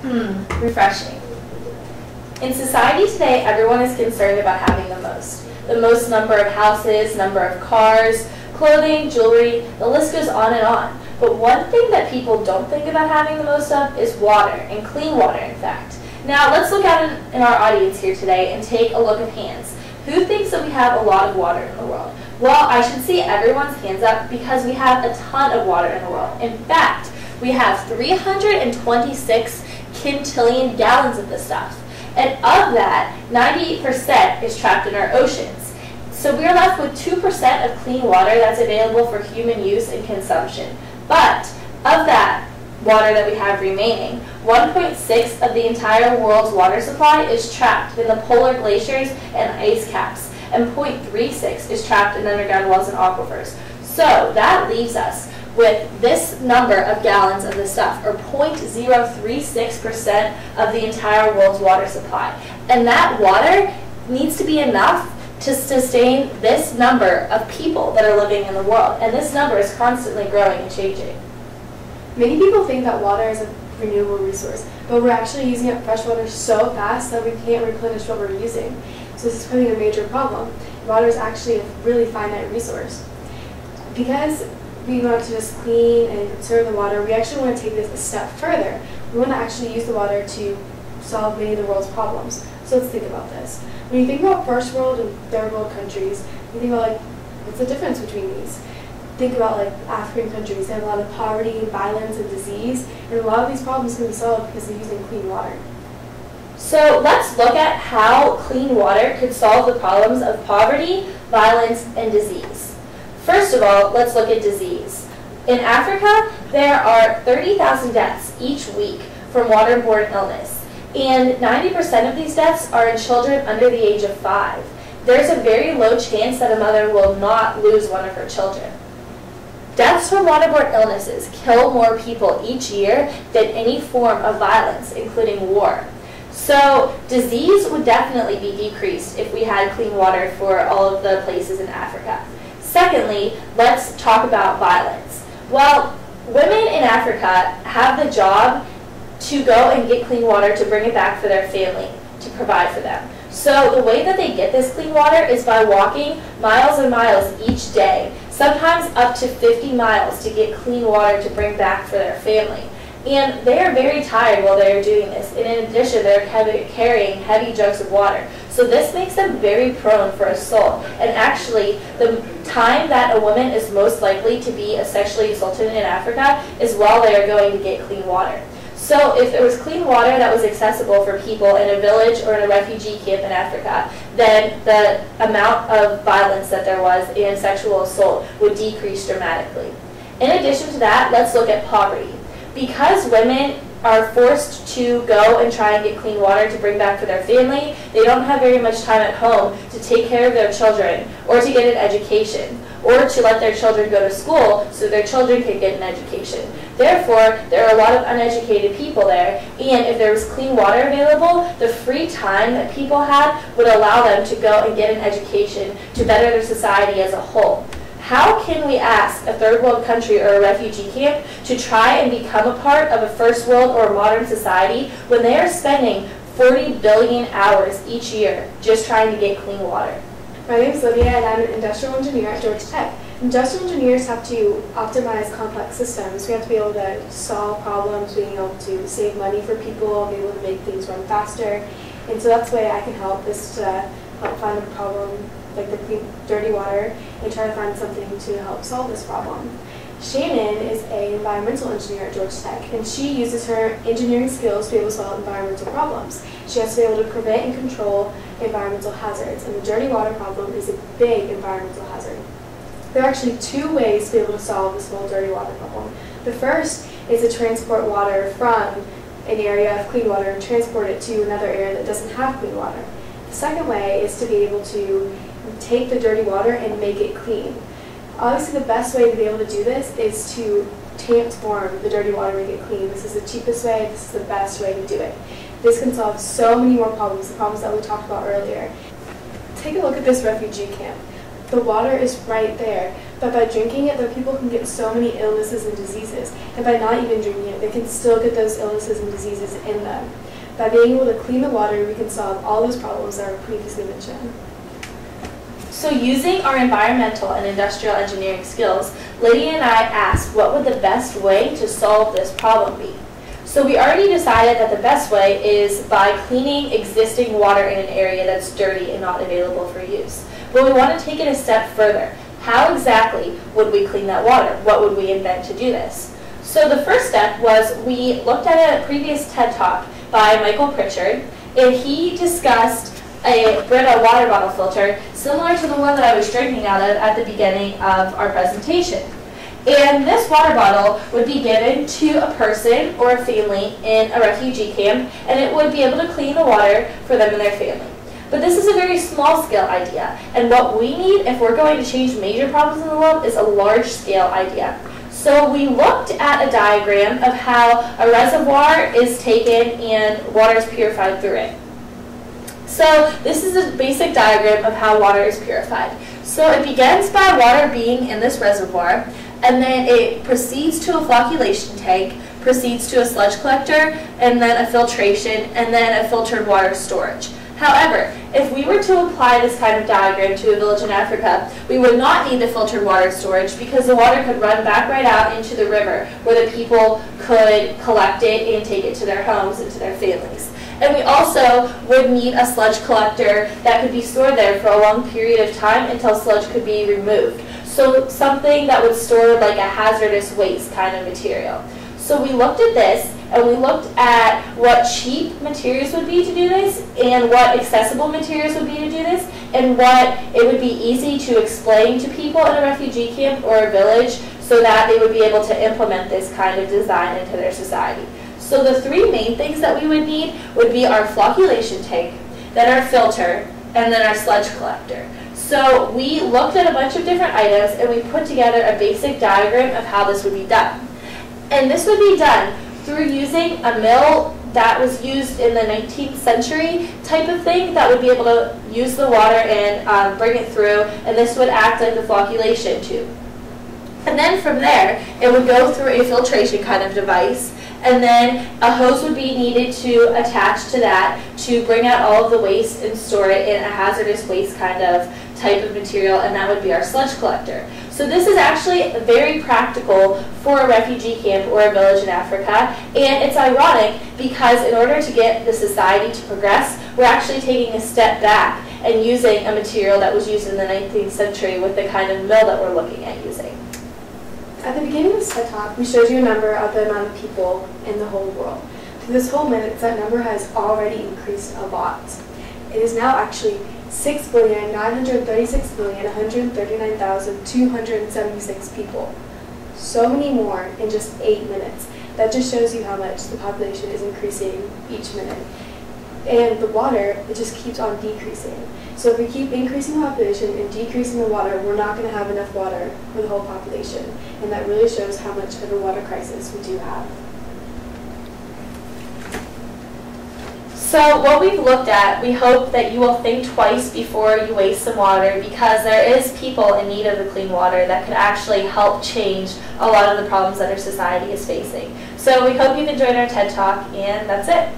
Refreshing. In society today, everyone is concerned about having the most. The most number of houses, number of cars, clothing, jewelry, the list goes on and on. But one thing that people don't think about having the most of is water, and clean water, in fact. Now, let's look out in our audience here today and take a look at hands. Who thinks that we have a lot of water in the world? Well, I should see everyone's hands up because we have a ton of water in the world. In fact, we have 326 quintillion gallons of this stuff. And of that, 98% is trapped in our oceans. So we are left with 2% of clean water that's available for human use and consumption. But of that water that we have remaining, 1.6 of the entire world's water supply is trapped in the polar glaciers and ice caps, and 0.36 is trapped in underground wells and aquifers. So that leaves us with this number of gallons of this stuff, or 0.036% of the entire world's water supply. And that water needs to be enough to sustain this number of people that are living in the world. And this number is constantly growing and changing. Many people think that water is a renewable resource, but we're actually using up fresh water so fast that we can't replenish what we're using. So this is becoming a major problem. Water is actually a really finite resource. Because we want to just clean and conserve the water, we actually want to take this a step further. We want to actually use the water to solve many of the world's problems. So let's think about this. When you think about first world and third world countries, you think about what's the difference between these? Think about African countries. They have a lot of poverty, violence, and disease, and a lot of these problems can be solved because they're using clean water. So let's look at how clean water could solve the problems of poverty, violence, and disease. First of all, let's look at disease. In Africa, there are 30,000 deaths each week from waterborne illness, and 90% of these deaths are in children under the age of 5. There's a very low chance that a mother will not lose one of her children. Deaths from waterborne illnesses kill more people each year than any form of violence, including war. So disease would definitely be decreased if we had clean water for all of the places in Africa. Secondly, let's talk about violence. Well, women in Africa have the job to go and get clean water to bring it back for their family, to provide for them. So the way that they get this clean water is by walking miles and miles each day, sometimes up to 50 miles to get clean water to bring back for their family. And they are very tired while they are doing this. And in addition, they're carrying heavy jugs of water. So this makes them very prone for assault. And actually, the time that a woman is most likely to be sexually assaulted in Africa is while they are going to get clean water. So if there was clean water that was accessible for people in a village or in a refugee camp in Africa, then the amount of violence that there was and sexual assault would decrease dramatically. In addition to that, let's look at poverty. Because women are forced to go and try and get clean water to bring back for their family, they don't have very much time at home to take care of their children or to get an education or to let their children go to school so their children can get an education. Therefore, there are a lot of uneducated people there, and if there was clean water available, the free time that people had would allow them to go and get an education to better their society as a whole. How can we ask a third world country or a refugee camp to try and become a part of a first world or a modern society when they are spending 40 billion hours each year just trying to get clean water? My name is Lydia, and I'm an industrial engineer at Georgia Tech. Industrial engineers have to optimize complex systems. We have to be able to solve problems, being able to save money for people, be able to make things run faster. And so that's the way I can help, is to help find a problem like the clean, dirty water, and try to find something to help solve this problem. Shannon is an environmental engineer at Georgia Tech, and she uses her engineering skills to be able to solve environmental problems. She has to be able to prevent and control environmental hazards, and the dirty water problem is a big environmental hazard. There are actually two ways to be able to solve this whole dirty water problem. The first is to transport water from an area of clean water and transport it to another area that doesn't have clean water. The second way is to be able to take the dirty water and make it clean. Obviously, the best way to be able to do this is to transform the dirty water and make it clean. This is the cheapest way, this is the best way to do it. This can solve so many more problems, the problems that we talked about earlier. Take a look at this refugee camp. The water is right there, But by drinking it, the people can get so many illnesses and diseases. And by not even drinking it, they can still get those illnesses and diseases in them. By being able to clean the water, we can solve all those problems that were previously mentioned. So using our environmental and industrial engineering skills, Lydia and I asked what would the best way to solve this problem be. So we already decided that the best way is by cleaning existing water in an area that's dirty and not available for use. But we want to take it a step further. How exactly would we clean that water? What would we invent to do this? So the first step was we looked at a previous TED Talk by Michael Pritchard, and he discussed a Brita water bottle filter similar to the one that I was drinking out of at the beginning of our presentation. And this water bottle would be given to a person or a family in a refugee camp, and it would be able to clean the water for them and their family. But this is a very small-scale idea, and what we need if we're going to change major problems in the world is a large-scale idea. So we looked at a diagram of how a reservoir is taken and water is purified through it. So this is a basic diagram of how water is purified. So it begins by water being in this reservoir, and then it proceeds to a flocculation tank, proceeds to a sludge collector, and then a filtration, and then a filtered water storage. However, if we were to apply this kind of diagram to a village in Africa, we would not need the filtered water storage because the water could run back right out into the river where the people could collect it and take it to their homes and to their families. And we also would need a sludge collector that could be stored there for a long period of time until sludge could be removed. So something that would store like a hazardous waste kind of material. So we looked at this, and we looked at what cheap materials would be to do this, and what accessible materials would be to do this, and what it would be easy to explain to people in a refugee camp or a village so that they would be able to implement this kind of design into their society. So the three main things that we would need would be our flocculation tank, then our filter, and then our sludge collector. So we looked at a bunch of different items, and we put together a basic diagram of how this would be done. And this would be done through using a mill that was used in the 19th century type of thing that would be able to use the water and bring it through, and this would act like the flocculation tube. And then from there, it would go through a filtration kind of device, and then a hose would be needed to attach to that to bring out all of the waste and store it in a hazardous waste kind of type of material, and that would be our sludge collector. So this is actually very practical for a refugee camp or a village in Africa, and it's ironic because in order to get the society to progress, we're actually taking a step back and using a material that was used in the 19th century with the kind of mill that we're looking at using. At the beginning of this TED Talk, we showed you a number of the amount of people in the whole world. Through this whole minute, that number has already increased a lot. It is now actually 6,936,139,276 people. So many more in just 8 minutes. That just shows you how much the population is increasing each minute. And the water, it just keeps on decreasing. So if we keep increasing the population and decreasing the water, we're not going to have enough water for the whole population. And that really shows how much of a water crisis we do have. So what we've looked at, we hope that you will think twice before you waste some water, because there is people in need of the clean water that could actually help change a lot of the problems that our society is facing. So we hope you've enjoyed our TED Talk, and that's it.